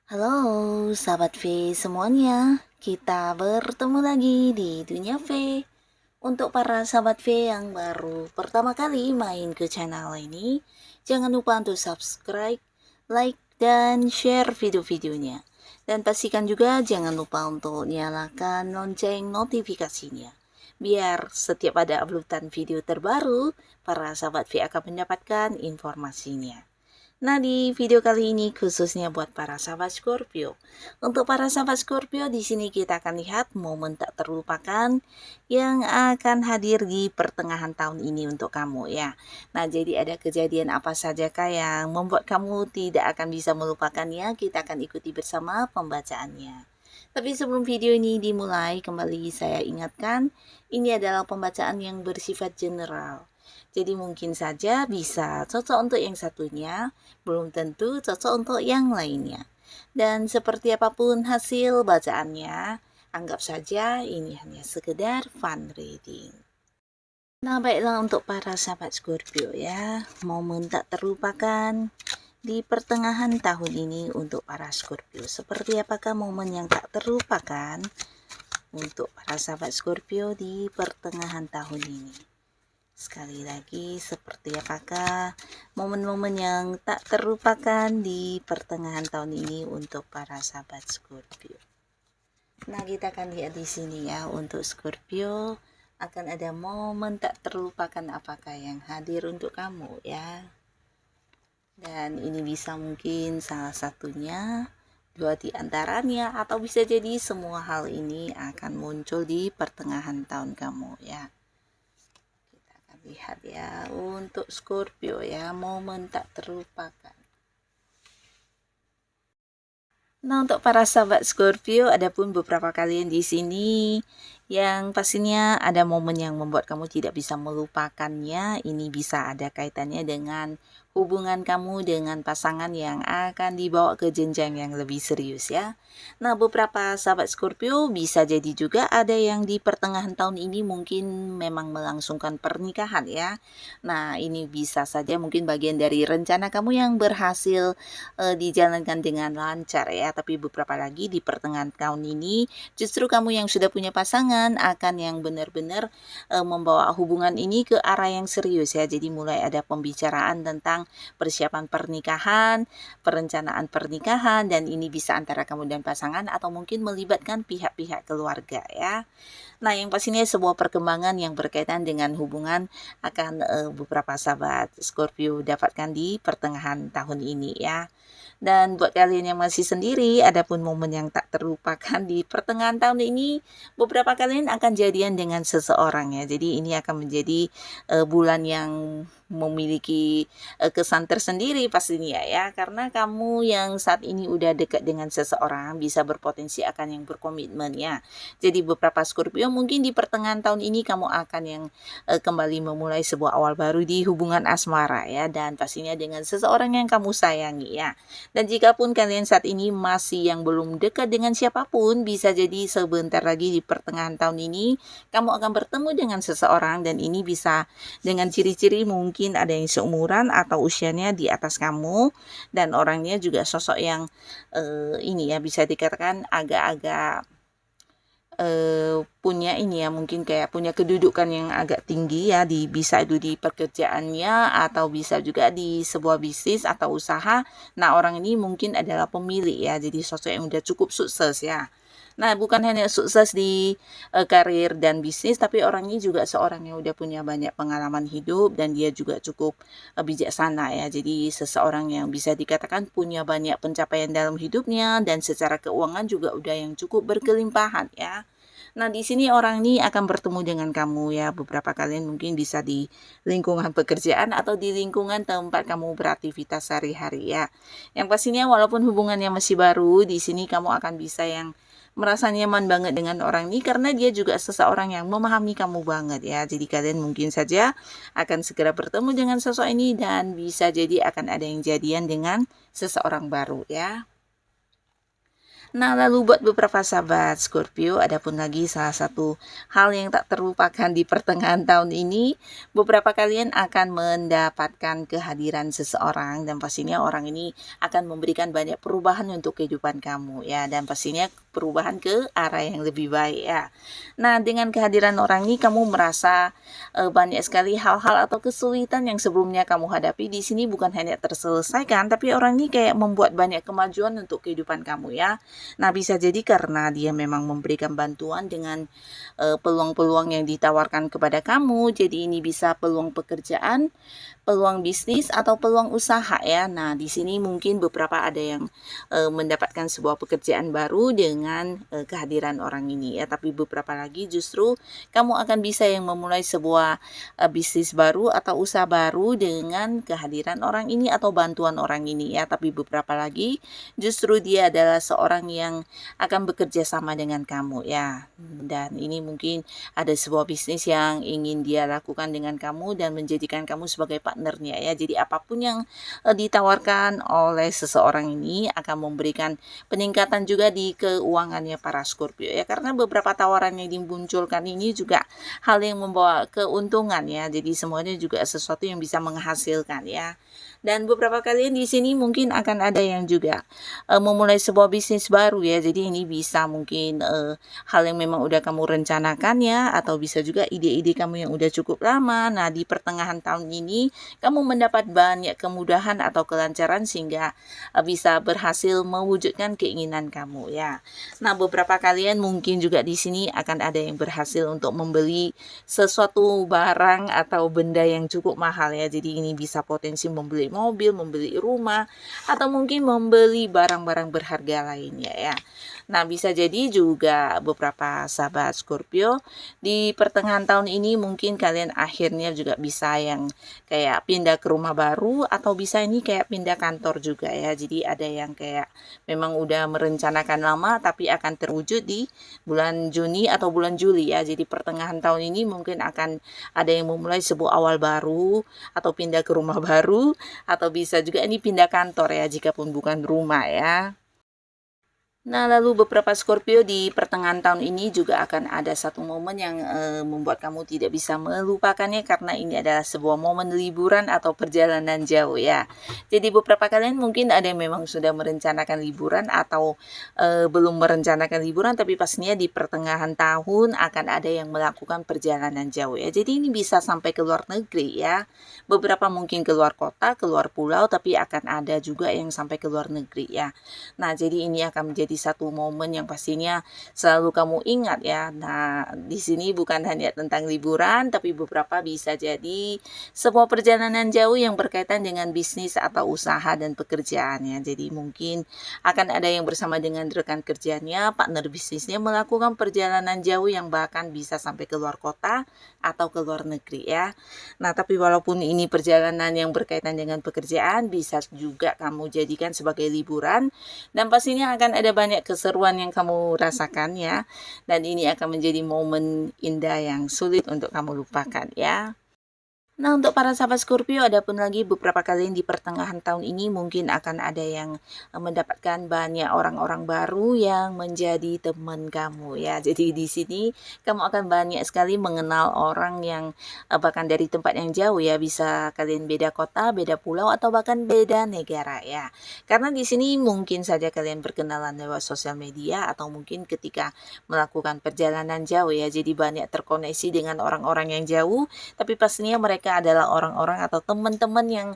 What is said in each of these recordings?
Halo sahabat V semuanya, kita bertemu lagi di Dunia V. Untuk para sahabat V yang baru pertama kali main ke channel ini, jangan lupa untuk subscribe, like, dan share video-videonya. Dan pastikan juga jangan lupa untuk nyalakan lonceng notifikasinya. Biar setiap ada uploadan video terbaru, para sahabat V akan mendapatkan informasinya. Nah, di video kali ini khususnya buat para sahabat Scorpio. Untuk para sahabat Scorpio, di sini kita akan lihat momen tak terlupakan yang akan hadir di pertengahan tahun ini untuk kamu ya. Nah, jadi ada kejadian apa sajakah yang membuat kamu tidak akan bisa melupakannya? Kita akan ikuti bersama pembacaannya. Tapi sebelum video ini dimulai, kembali saya ingatkan, ini adalah pembacaan yang bersifat general. Jadi mungkin saja bisa cocok untuk yang satunya, belum tentu cocok untuk yang lainnya. Dan seperti apapun hasil bacaannya, anggap saja ini hanya sekedar fun reading. Nah, baiklah untuk para sahabat Scorpio ya, momen tak terlupakan di pertengahan tahun ini untuk para Scorpio. Seperti apakah momen yang tak terlupakan untuk para sahabat Scorpio di pertengahan tahun ini? Sekali lagi, seperti apakah momen-momen yang tak terlupakan di pertengahan tahun ini untuk para sahabat Scorpio? Nah, kita akan lihat di sini ya, untuk Scorpio akan ada momen tak terlupakan apakah yang hadir untuk kamu ya. Dan ini bisa mungkin salah satunya, dua di antaranya, atau bisa jadi semua hal ini akan muncul di pertengahan tahun kamu ya. Lihat ya, untuk Scorpio ya, momen tak terlupakan. Nah, untuk para sahabat Scorpio, ada pun beberapa kalian di sini yang pastinya ada momen yang membuat kamu tidak bisa melupakannya. Ini bisa ada kaitannya dengan hubungan kamu dengan pasangan yang akan dibawa ke jenjang yang lebih serius ya. Nah, beberapa sahabat Scorpio bisa jadi juga ada yang di pertengahan tahun ini mungkin memang melangsungkan pernikahan ya. Nah, ini bisa saja mungkin bagian dari rencana kamu yang berhasil dijalankan dengan lancar ya. Tapi beberapa lagi di pertengahan tahun ini justru kamu yang sudah punya pasangan akan yang benar-benar membawa hubungan ini ke arah yang serius ya. Jadi mulai ada pembicaraan tentang persiapan pernikahan, perencanaan pernikahan, dan ini bisa antara kamu dan pasangan atau mungkin melibatkan pihak-pihak keluarga ya. Nah, yang pastinya sebuah perkembangan yang berkaitan dengan hubungan akan beberapa sahabat Scorpio dapatkan di pertengahan tahun ini ya. Dan buat kalian yang masih sendiri, adapun momen yang tak terlupakan di pertengahan tahun ini, beberapa kalian akan jadian dengan seseorang ya. Jadi ini akan menjadi bulan yang memiliki kesan tersendiri pastinya ya, karena kamu yang saat ini udah dekat dengan seseorang bisa berpotensi akan yang berkomitmen ya. Jadi beberapa Scorpio mungkin di pertengahan tahun ini kamu akan yang kembali memulai sebuah awal baru di hubungan asmara ya, dan pastinya dengan seseorang yang kamu sayangi ya. Dan jika pun kalian saat ini masih yang belum dekat dengan siapapun, bisa jadi sebentar lagi di pertengahan tahun ini kamu akan bertemu dengan seseorang, dan ini bisa dengan ciri-ciri mungkin ada yang seumuran atau usianya di atas kamu, dan orangnya juga sosok yang ini ya, bisa dikatakan agak-agak punya ini ya, mungkin kayak punya kedudukan yang agak tinggi ya, bisa itu di pekerjaannya atau bisa juga di sebuah bisnis atau usaha. Nah, orang ini mungkin adalah pemilik ya, jadi sosok yang udah cukup sukses ya. Nah, bukan hanya sukses di karir dan bisnis, tapi orang ini juga seorang yang udah punya banyak pengalaman hidup, dan dia juga cukup bijaksana ya. Jadi seseorang yang bisa dikatakan punya banyak pencapaian dalam hidupnya, dan secara keuangan juga udah yang cukup berkelimpahan ya. Nah, di sini orang ini akan bertemu dengan kamu ya. Beberapa kalian mungkin bisa di lingkungan pekerjaan atau di lingkungan tempat kamu beraktivitas sehari-hari ya. Yang pastinya walaupun hubungannya masih baru, di sini kamu akan bisa yang merasa nyaman banget dengan orang ini karena dia juga seseorang yang memahami kamu banget ya. Jadi kalian mungkin saja akan segera bertemu dengan sosok ini dan bisa jadi akan ada yang jadian dengan seseorang baru ya. Nah, lalu buat beberapa sahabat Scorpio, ada pun lagi salah satu hal yang tak terlupakan di pertengahan tahun ini, beberapa kalian akan mendapatkan kehadiran seseorang dan pastinya orang ini akan memberikan banyak perubahan untuk kehidupan kamu ya, dan pastinya perubahan ke arah yang lebih baik ya. Nah, dengan kehadiran orang ini kamu merasa banyak sekali hal-hal atau kesulitan yang sebelumnya kamu hadapi di sini bukan hanya terselesaikan, tapi orang ini kayak membuat banyak kemajuan untuk kehidupan kamu ya. Nah, bisa jadi karena dia memang memberikan bantuan dengan peluang-peluang yang ditawarkan kepada kamu. Jadi ini bisa peluang pekerjaan, peluang bisnis atau peluang usaha ya. Nah, di sini mungkin beberapa ada yang mendapatkan sebuah pekerjaan baru dengan kehadiran orang ini ya. Tapi beberapa lagi justru kamu akan bisa yang memulai sebuah bisnis baru atau usaha baru dengan kehadiran orang ini atau bantuan orang ini ya. Tapi beberapa lagi justru dia adalah seorang yang akan bekerja sama dengan kamu ya. Dan ini mungkin ada sebuah bisnis yang ingin dia lakukan dengan kamu dan menjadikan kamu sebagai partnernya ya. Jadi apapun yang ditawarkan oleh seseorang ini akan memberikan peningkatan juga di keuangannya para Scorpio ya. Karena beberapa tawaran yang dimunculkan ini juga hal yang membawa keuntungan ya. Jadi semuanya juga sesuatu yang bisa menghasilkan ya. Dan beberapa kalian di sini mungkin akan ada yang juga memulai sebuah bisnis baru ya. Jadi ini bisa mungkin hal yang memang udah kamu rencanakan ya, atau bisa juga ide-ide kamu yang udah cukup lama. Nah, di pertengahan tahun ini kamu mendapat banyak kemudahan atau kelancaran sehingga bisa berhasil mewujudkan keinginan kamu ya. Nah, beberapa kalian mungkin juga di sini akan ada yang berhasil untuk membeli sesuatu barang atau benda yang cukup mahal ya. Jadi ini bisa potensi membeli mobil, membeli rumah, atau mungkin membeli barang-barang berharga lainnya ya. Nah, bisa jadi juga beberapa sahabat Scorpio di pertengahan tahun ini mungkin kalian akhirnya juga bisa yang kayak pindah ke rumah baru atau bisa ini kayak pindah kantor juga ya. Jadi ada yang kayak memang udah merencanakan lama tapi akan terwujud di bulan Juni atau bulan Juli ya. Jadi pertengahan tahun ini mungkin akan ada yang memulai sebuah awal baru atau pindah ke rumah baru atau bisa juga ini pindah kantor ya jika pun bukan rumah ya. Nah, lalu beberapa Scorpio di pertengahan tahun ini juga akan ada satu momen yang membuat kamu tidak bisa melupakannya karena ini adalah sebuah momen liburan atau perjalanan jauh ya. Jadi beberapa kalian mungkin ada yang memang sudah merencanakan liburan atau belum merencanakan liburan tapi pastinya di pertengahan tahun akan ada yang melakukan perjalanan jauh ya. Jadi ini bisa sampai ke luar negeri ya. Beberapa mungkin ke luar kota, ke luar pulau, tapi akan ada juga yang sampai ke luar negeri ya. Nah, jadi ini akan menjadi satu momen yang pastinya selalu kamu ingat ya. Nah, di sini bukan hanya tentang liburan, tapi beberapa bisa jadi sebuah perjalanan jauh yang berkaitan dengan bisnis atau usaha dan pekerjaan ya. Jadi mungkin akan ada yang bersama dengan rekan kerjanya, partner bisnisnya melakukan perjalanan jauh yang bahkan bisa sampai ke luar kota atau ke luar negeri ya. Nah, tapi walaupun ini perjalanan yang berkaitan dengan pekerjaan, bisa juga kamu jadikan sebagai liburan dan pastinya akan ada banyak keseruan yang kamu rasakan ya. Dan ini akan menjadi momen indah yang sulit untuk kamu lupakan ya. Nah, untuk para sahabat Scorpio, ada pun lagi beberapa kalian di pertengahan tahun ini mungkin akan ada yang mendapatkan banyak orang-orang baru yang menjadi teman kamu ya. Jadi di sini kamu akan banyak sekali mengenal orang yang bahkan dari tempat yang jauh ya, bisa kalian beda kota, beda pulau atau bahkan beda negara ya. Karena di sini mungkin saja kalian berkenalan lewat sosial media atau mungkin ketika melakukan perjalanan jauh ya. Jadi banyak terkoneksi dengan orang-orang yang jauh, tapi pastinya mereka mereka adalah orang-orang atau teman-teman yang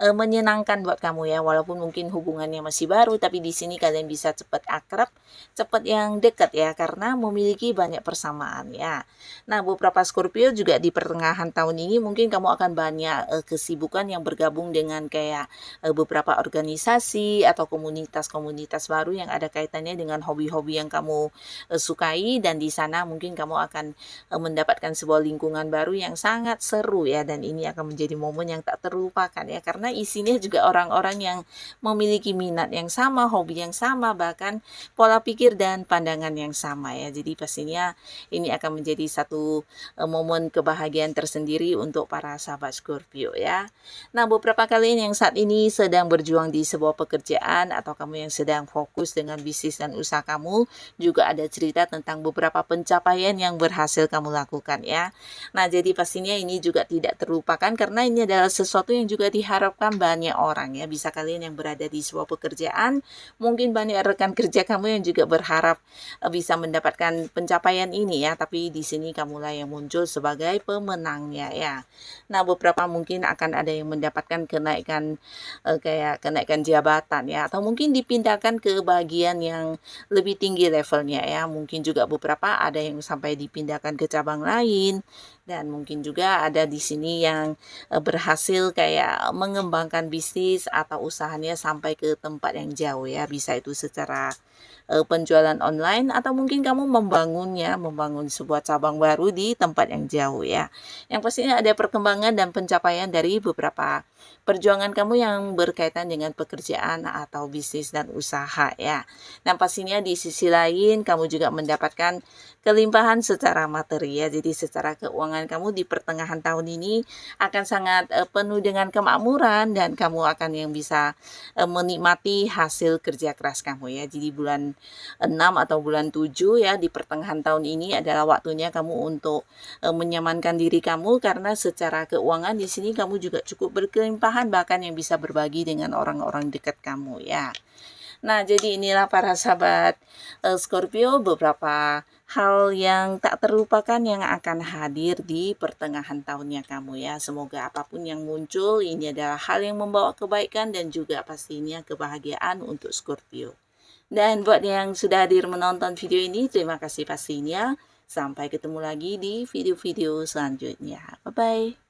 menyenangkan buat kamu ya, walaupun mungkin hubungannya masih baru, tapi di sini kalian bisa cepat akrab, cepat yang dekat ya, karena memiliki banyak persamaan ya. Nah, beberapa Scorpio juga di pertengahan tahun ini mungkin kamu akan banyak kesibukan yang bergabung dengan kayak beberapa organisasi atau komunitas-komunitas baru yang ada kaitannya dengan hobi-hobi yang kamu sukai, dan di sana mungkin kamu akan mendapatkan sebuah lingkungan baru yang sangat seru ya, dan ini akan menjadi momen yang tak terlupakan ya, karena isinya juga orang-orang yang memiliki minat yang sama, hobi yang sama, bahkan pola pikir dan pandangan yang sama ya. Jadi pastinya ini akan menjadi satu momen kebahagiaan tersendiri untuk para sahabat Scorpio ya. Nah, beberapa kalian yang saat ini sedang berjuang di sebuah pekerjaan atau kamu yang sedang fokus dengan bisnis dan usaha kamu, juga ada cerita tentang beberapa pencapaian yang berhasil kamu lakukan ya. Nah, jadi pastinya ini juga tidak terlupakan karena ini adalah sesuatu yang juga diharapkan banyak orang ya. Bisa kalian yang berada di sebuah pekerjaan, mungkin banyak rekan kerja kamu yang juga berharap bisa mendapatkan pencapaian ini ya, tapi di sini kamulah yang muncul sebagai pemenangnya ya. Nah, beberapa mungkin akan ada yang mendapatkan kenaikan kayak kenaikan jabatan ya, atau mungkin dipindahkan ke bagian yang lebih tinggi levelnya ya. Mungkin juga beberapa ada yang sampai dipindahkan ke cabang lain, dan mungkin juga ada di sini yang berhasil kayak mengembangkan bisnis atau usahanya sampai ke tempat yang jauh ya. Bisa itu secara penjualan online, atau mungkin kamu membangun sebuah cabang baru di tempat yang jauh ya. Yang pastinya ada perkembangan dan pencapaian dari beberapa perjuangan kamu yang berkaitan dengan pekerjaan atau bisnis dan usaha ya. Dan pastinya di sisi lain kamu juga mendapatkan kelimpahan secara materi ya. Jadi secara keuangan kamu di pertengahan tahun ini akan sangat penuh dengan kemakmuran, dan kamu akan yang bisa menikmati hasil kerja keras kamu ya. Jadi bulan 6 atau bulan 7 ya, di pertengahan tahun ini adalah waktunya kamu untuk menyamankan diri kamu, karena secara keuangan di sini kamu juga cukup berkelimpahan, bahkan yang bisa berbagi dengan orang-orang dekat kamu ya. Nah, jadi inilah para sahabat Scorpio, beberapa hal yang tak terlupakan yang akan hadir di pertengahan tahunnya kamu ya. Semoga apapun yang muncul ini adalah hal yang membawa kebaikan dan juga pastinya kebahagiaan untuk Scorpio. Dan buat yang sudah hadir menonton video ini, terima kasih pastinya. Sampai ketemu lagi di video-video selanjutnya. Bye-bye.